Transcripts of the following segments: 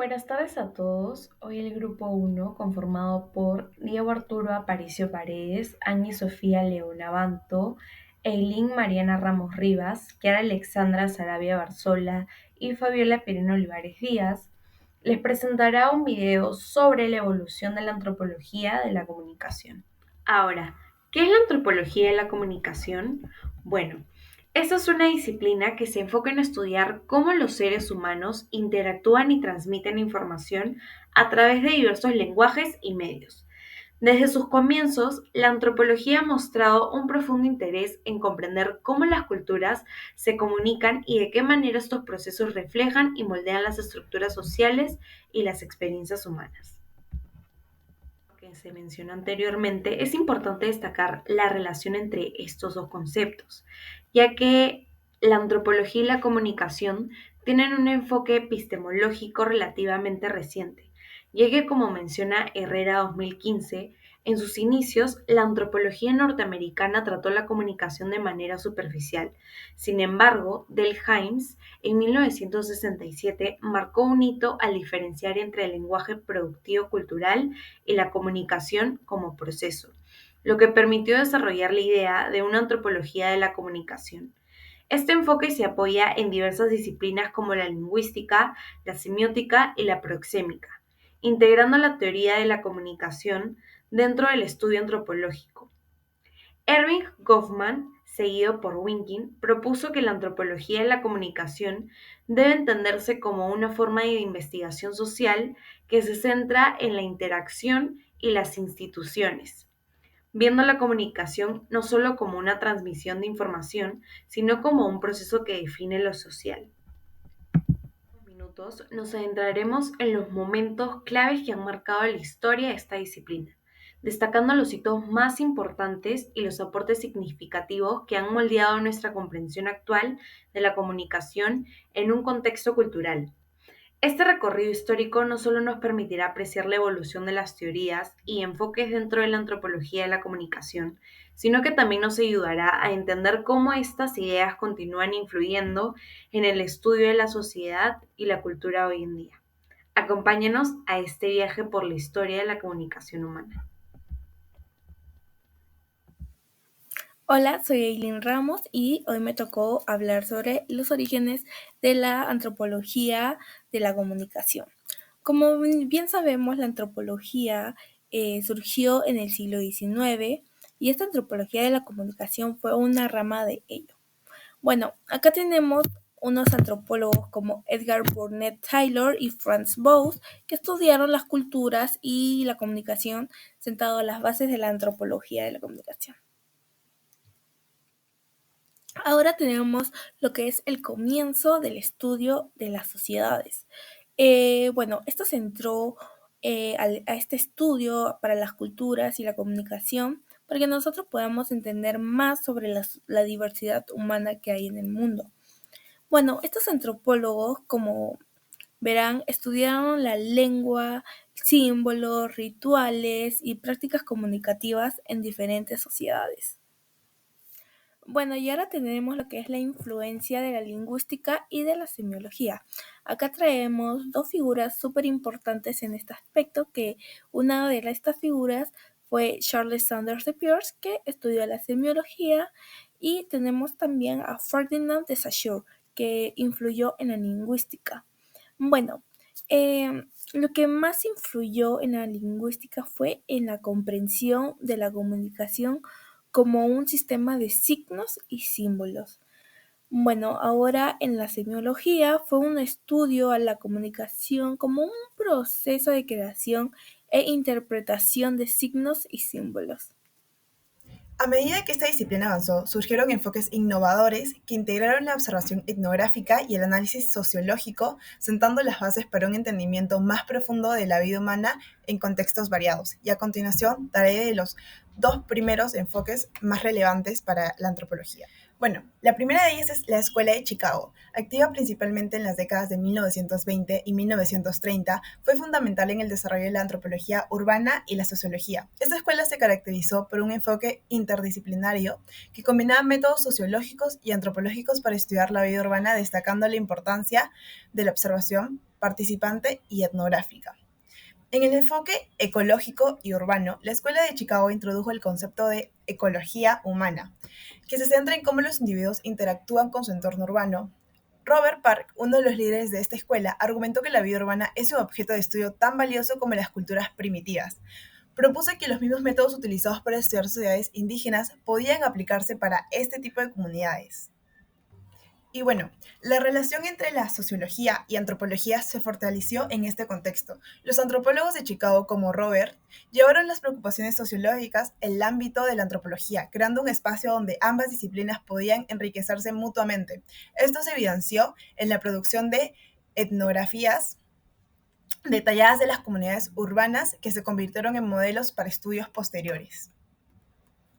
Buenas tardes a todos. Hoy el grupo uno, conformado por Diego Arturo Aparicio Paredes, Angie Sofía Leona Banto, Eileen Mariana Ramos Rivas, Kiara Alexandra Sarabia Barzola y Fabiola Pirino Olivares Díaz, les presentará un video sobre la evolución de la antropología de la comunicación. Ahora, ¿qué es la antropología de la comunicación? Bueno, esta es una disciplina que se enfoca en estudiar cómo los seres humanos interactúan y transmiten información a través de diversos lenguajes y medios. Desde sus comienzos, la antropología ha mostrado un profundo interés en comprender cómo las culturas se comunican y de qué manera estos procesos reflejan y moldean las estructuras sociales y las experiencias humanas. Que se mencionó anteriormente, es importante destacar la relación entre estos dos conceptos, ya que la antropología y la comunicación tienen un enfoque epistemológico relativamente reciente, ya que como menciona Herrera 2015, en sus inicios la antropología norteamericana trató la comunicación de manera superficial. Sin embargo, Delhaims en 1967 marcó un hito al diferenciar entre el lenguaje productivo cultural y la comunicación como proceso, lo que permitió desarrollar la idea de una antropología de la comunicación. Este enfoque se apoya en diversas disciplinas como la lingüística, la semiótica y la proxémica, integrando la teoría de la comunicación dentro del estudio antropológico. Erving Goffman, seguido por Winkin, propuso que la antropología de la comunicación debe entenderse como una forma de investigación social que se centra en la interacción y las instituciones, viendo la comunicación no solo como una transmisión de información, sino como un proceso que define lo social. En unos minutos nos adentraremos en los momentos claves que han marcado la historia de esta disciplina, destacando los hitos más importantes y los aportes significativos que han moldeado nuestra comprensión actual de la comunicación en un contexto cultural. Este recorrido histórico no solo nos permitirá apreciar la evolución de las teorías y enfoques dentro de la antropología de la comunicación, sino que también nos ayudará a entender cómo estas ideas continúan influyendo en el estudio de la sociedad y la cultura hoy en día. Acompáñenos a este viaje por la historia de la comunicación humana. Hola, soy Eileen Ramos y hoy me tocó hablar sobre los orígenes de la antropología de la comunicación. Como bien sabemos, la antropología surgió en el siglo XIX y esta antropología de la comunicación fue una rama de ello. Bueno, acá tenemos unos antropólogos como Edgar Burnett Taylor y Franz Boas que estudiaron las culturas y la comunicación sentado a las bases de la antropología de la comunicación. Ahora tenemos lo que es el comienzo del estudio de las sociedades. Bueno, esto se entró a este estudio para las culturas y la comunicación para que nosotros podamos entender más sobre la diversidad humana que hay en el mundo. Bueno, estos antropólogos, como verán, estudiaron la lengua, símbolos, rituales y prácticas comunicativas en diferentes sociedades. Bueno, y ahora tenemos lo que es la influencia de la lingüística y de la semiología. Acá traemos dos figuras súper importantes en este aspecto, que una de estas figuras fue Charles Sanders de Peirce, que estudió la semiología, y tenemos también a Ferdinand de Saussure, que influyó en la lingüística. Bueno, lo que más influyó en la lingüística fue en la comprensión de la comunicación como un sistema de signos y símbolos. Bueno, ahora en la semiología fue un estudio a la comunicación como un proceso de creación e interpretación de signos y símbolos. A medida que esta disciplina avanzó, surgieron enfoques innovadores que integraron la observación etnográfica y el análisis sociológico, sentando las bases para un entendimiento más profundo de la vida humana en contextos variados. Y a continuación daré los dos primeros enfoques más relevantes para la antropología. Bueno, la primera de ellas es la Escuela de Chicago. Activa principalmente en las décadas de 1920 y 1930, fue fundamental en el desarrollo de la antropología urbana y la sociología. Esta escuela se caracterizó por un enfoque interdisciplinario que combinaba métodos sociológicos y antropológicos para estudiar la vida urbana, destacando la importancia de la observación participante y etnográfica. En el enfoque ecológico y urbano, la Escuela de Chicago introdujo el concepto de ecología humana, que se centra en cómo los individuos interactúan con su entorno urbano. Robert Park, uno de los líderes de esta escuela, argumentó que la vida urbana es un objeto de estudio tan valioso como las culturas primitivas. Propuso que los mismos métodos utilizados para estudiar sociedades indígenas podían aplicarse para este tipo de comunidades. Y bueno, la relación entre la sociología y antropología se fortaleció en este contexto. Los antropólogos de Chicago, como Robert, llevaron las preocupaciones sociológicas al ámbito de la antropología, creando un espacio donde ambas disciplinas podían enriquecerse mutuamente. Esto se evidenció en la producción de etnografías detalladas de las comunidades urbanas que se convirtieron en modelos para estudios posteriores.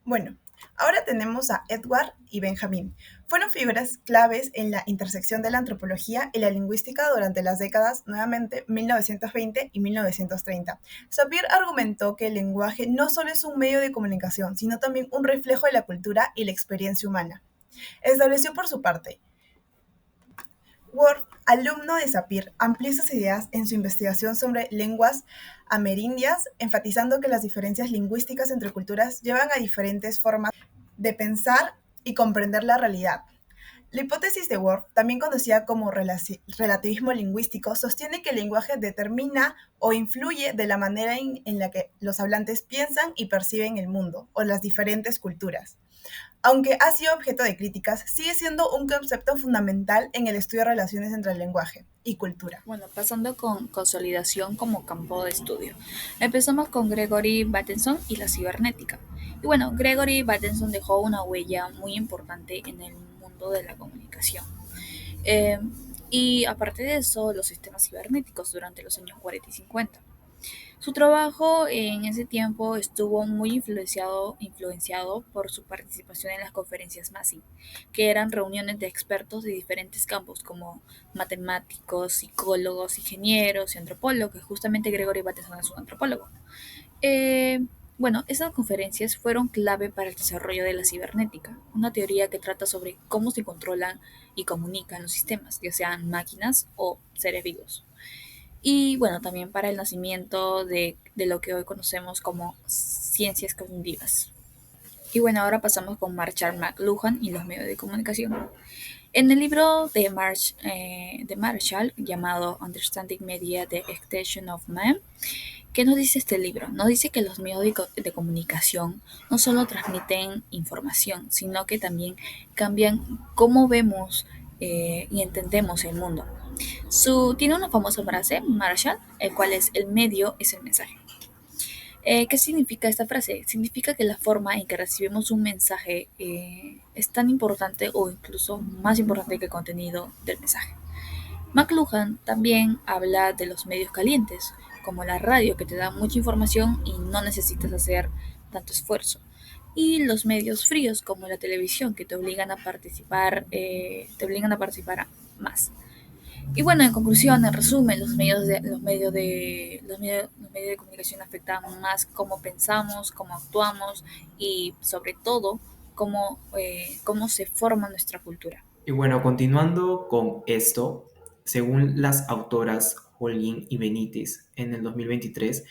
Bueno, ahora tenemos a Edward y Benjamin. Fueron figuras claves en la intersección de la antropología y la lingüística durante las décadas, nuevamente, 1920 y 1930. Sapir argumentó que el lenguaje no solo es un medio de comunicación, sino también un reflejo de la cultura y la experiencia humana. Estableció por su parte Worf, alumno de Sapir, amplió sus ideas en su investigación sobre lenguas amerindias, enfatizando que las diferencias lingüísticas entre culturas llevan a diferentes formas de pensar y comprender la realidad. La hipótesis de Worf, también conocida como relativismo lingüístico, sostiene que el lenguaje determina o influye de la manera en la que los hablantes piensan y perciben el mundo o las diferentes culturas. Aunque ha sido objeto de críticas, sigue siendo un concepto fundamental en el estudio de relaciones entre el lenguaje y cultura. Bueno, pasando con consolidación como campo de estudio. Empezamos con Gregory Bateson y la cibernética. Y bueno, Gregory Bateson dejó una huella muy importante en el mundo de la comunicación. Eh, y aparte de eso, los sistemas cibernéticos durante los años 40 y 50. Su trabajo en ese tiempo estuvo muy influenciado por su participación en las conferencias MASI, que eran reuniones de expertos de diferentes campos como matemáticos, psicólogos, ingenieros y antropólogos, que justamente Gregory Bateson es un antropólogo. Eh, bueno, esas conferencias fueron clave para el desarrollo de la cibernética, una teoría que trata sobre cómo se controlan y comunican los sistemas, ya sean máquinas o seres vivos. Y bueno, también para el nacimiento de lo que hoy conocemos como ciencias cognitivas. Y bueno, ahora pasamos con Marshall McLuhan y los medios de comunicación. En el libro de Marshall, llamado Understanding Media, The Extension of Man, ¿qué nos dice este libro? Nos dice que los medios de comunicación no solo transmiten información, sino que también cambian cómo vemos y entendemos el mundo. Tiene una famosa frase, Marshall, el cual es: el medio es el mensaje. ¿Qué significa esta frase? Significa que la forma en que recibimos un mensaje es tan importante o incluso más importante que el contenido del mensaje. McLuhan también habla de los medios calientes, como la radio, que te da mucha información y no necesitas hacer tanto esfuerzo. Y los medios fríos, como la televisión, que te obligan a participar más. Y bueno, en conclusión, en resumen, los medios de comunicación afectan más cómo pensamos, cómo actuamos y sobre todo cómo se forma nuestra cultura. Y bueno, continuando con esto, según las autoras Holguín y Benítez en el 2023,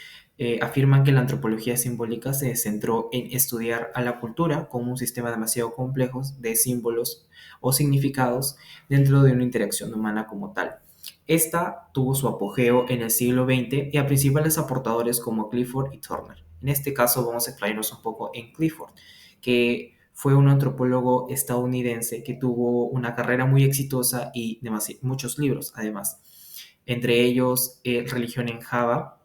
afirman que la antropología simbólica se centró en estudiar a la cultura como un sistema demasiado complejo de símbolos o significados dentro de una interacción humana como tal. Esta tuvo su apogeo en el siglo XX y a principales aportadores como Clifford y Turner. En este caso vamos a explayarnos un poco en Clifford, que fue un antropólogo estadounidense que tuvo una carrera muy exitosa y muchos libros, además. Entre ellos, Religión en Java,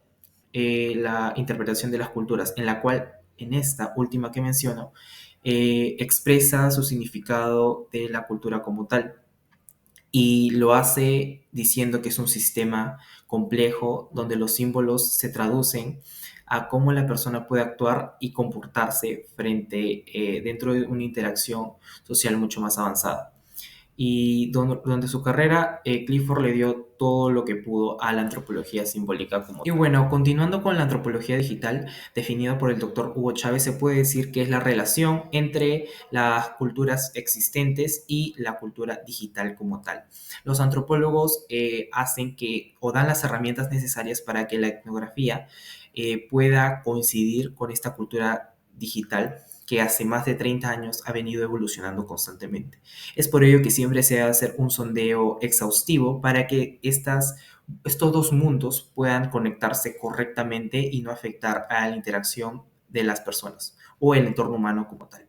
la interpretación de las culturas, en la cual, en esta última que menciono, expresa su significado de la cultura como tal. y lo hace diciendo que es un sistema complejo donde los símbolos se traducen a cómo la persona puede actuar y comportarse dentro de una interacción social mucho más avanzada. Y durante su carrera, Clifford le dio todo lo que pudo a la antropología simbólica como tal. Y bueno, continuando con la antropología digital, definida por el doctor Hugo Chávez, se puede decir que es la relación entre las culturas existentes y la cultura digital como tal. Los antropólogos hacen que o dan las herramientas necesarias para que la etnografía pueda coincidir con esta cultura digital que hace más de 30 años ha venido evolucionando constantemente. Es por ello que siempre se debe hacer un sondeo exhaustivo para que estos dos mundos puedan conectarse correctamente y no afectar a la interacción de las personas o el entorno humano como tal.